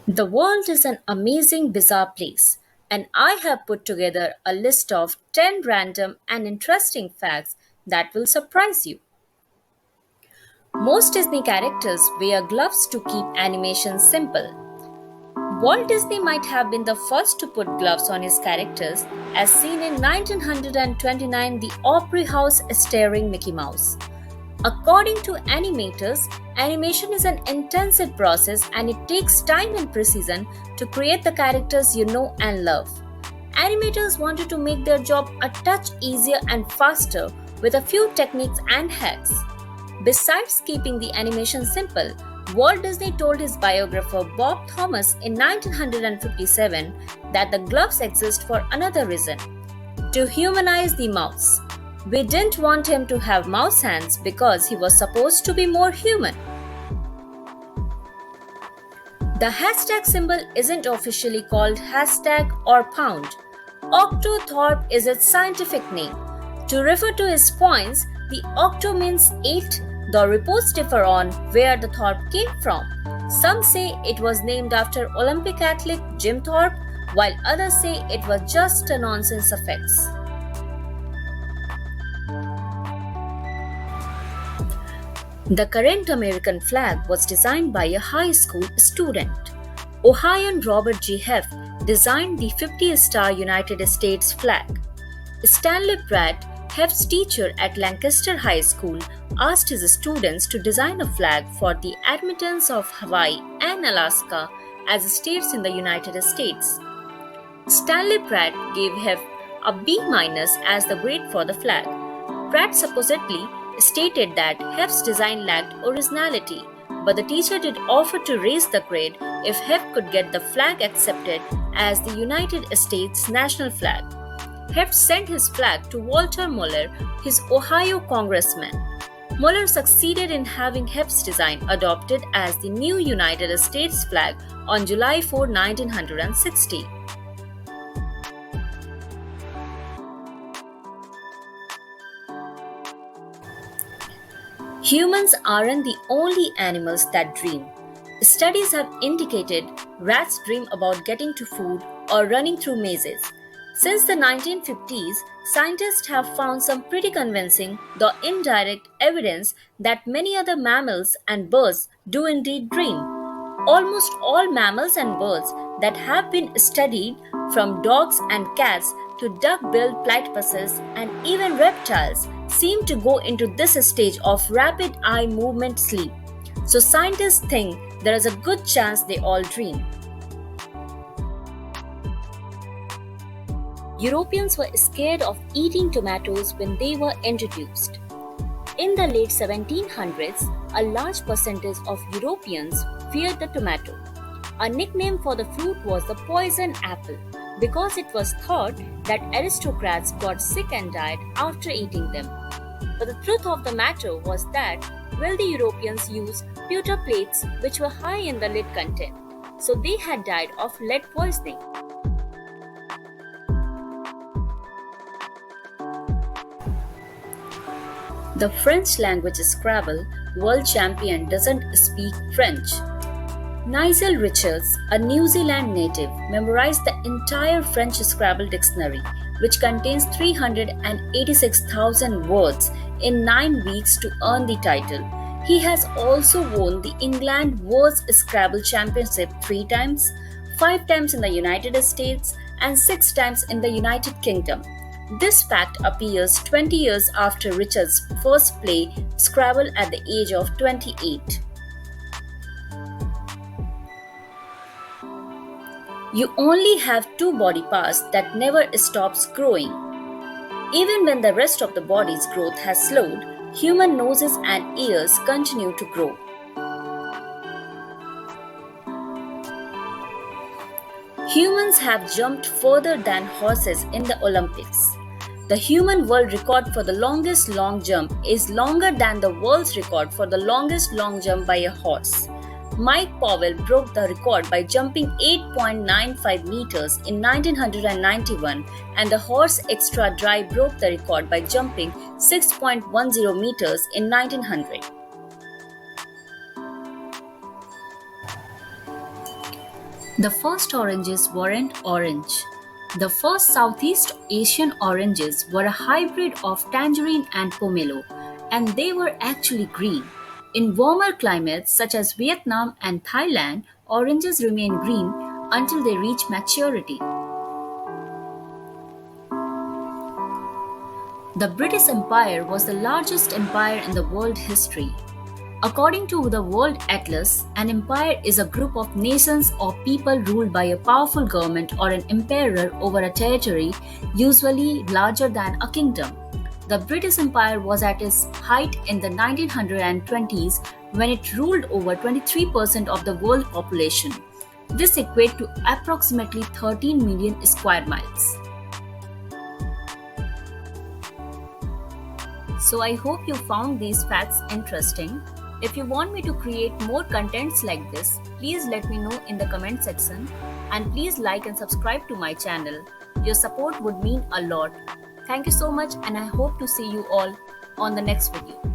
The world is an amazing, bizarre place, and I have put together a list of 10 random and interesting facts that will surprise you. Most Disney characters wear gloves to keep animation simple. Walt Disney might have been the first to put gloves on his characters, as seen in 1929 The Opry House starring Mickey Mouse. According to animators, animation is an intensive process and it takes time and precision to create the characters you know and love. Animators wanted to make their job a touch easier and faster with a few techniques and hacks. Besides keeping the animation simple, Walt Disney told his biographer Bob Thomas in 1957 that the gloves exist for another reason: to humanize the mouse. We didn't want him to have mouse hands because he was supposed to be more human. The hashtag symbol isn't officially called hashtag or pound. Octothorpe is its scientific name. To refer to his points, the octo means 8, though reports differ on where the Thorpe came from. Some say it was named after Olympic athlete Jim Thorpe, while others say it was just a nonsense suffix. The current American flag was designed by a high school student. Ohioan Robert G. Heff designed the 50-star United States flag. Stanley Pratt, Heff's teacher at Lancaster High School, asked his students to design a flag for the admittance of Hawaii and Alaska as states in the United States. Stanley Pratt gave Heff a B- as the grade for the flag. Pratt supposedly stated that Heff's design lacked originality, but the teacher did offer to raise the grade if Heff could get the flag accepted as the United States national flag. Heff sent his flag to Walter Muller, his Ohio congressman. Muller succeeded in having Heff's design adopted as the new United States flag on July 4, 1960. Humans aren't the only animals that dream. Studies have indicated rats dream about getting to food or running through mazes. Since the 1950s, scientists have found some pretty convincing, though indirect, evidence that many other mammals and birds do indeed dream. Almost all mammals and birds that have been studied, from dogs and cats to duck-billed platypuses and even reptiles, seem to go into this stage of rapid eye movement sleep. So scientists think there is a good chance they all dream. Europeans were scared of eating tomatoes when they were introduced. In the late 1700s, a large percentage of Europeans feared the tomato. A nickname for the fruit was the poison apple because it was thought that aristocrats got sick and died after eating them. But the truth of the matter was that wealthy Europeans used pewter plates which were high in the lead content, so they had died of lead poisoning. The French language Scrabble world champion doesn't speak French. Nigel Richards, a New Zealand native, memorized the entire French Scrabble dictionary, which contains 386,000 words, in 9 weeks to earn the title. He has also won the England World Scrabble Championship 3 times, 5 times in the United States, and 6 times in the United Kingdom. This fact appears 20 years after Richards first played Scrabble at the age of 28. You only have 2 body parts that never stops growing. Even when the rest of the body's growth has slowed, human noses and ears continue to grow. Humans have jumped further than horses in the Olympics. The human world record for the longest long jump is longer than the world's record for the longest long jump by a horse. Mike Powell broke the record by jumping 8.95 meters in 1991, and the horse Extra Dry broke the record by jumping 6.10 meters in 1900. The first oranges weren't orange. The first Southeast Asian oranges were a hybrid of tangerine and pomelo, and they were actually green. In warmer climates such as Vietnam and Thailand, oranges remain green until they reach maturity. The British Empire was the largest empire in the world history. According to the World Atlas, an empire is a group of nations or people ruled by a powerful government or an emperor over a territory, usually larger than a kingdom. The British Empire was at its height in the 1920s when it ruled over 23% of the world population. This equates to approximately 13 million square miles. So I hope you found these facts interesting. If you want me to create more contents like this, please let me know in the comment section and please like and subscribe to my channel. Your support would mean a lot. Thank you so much and I hope to see you all on the next video.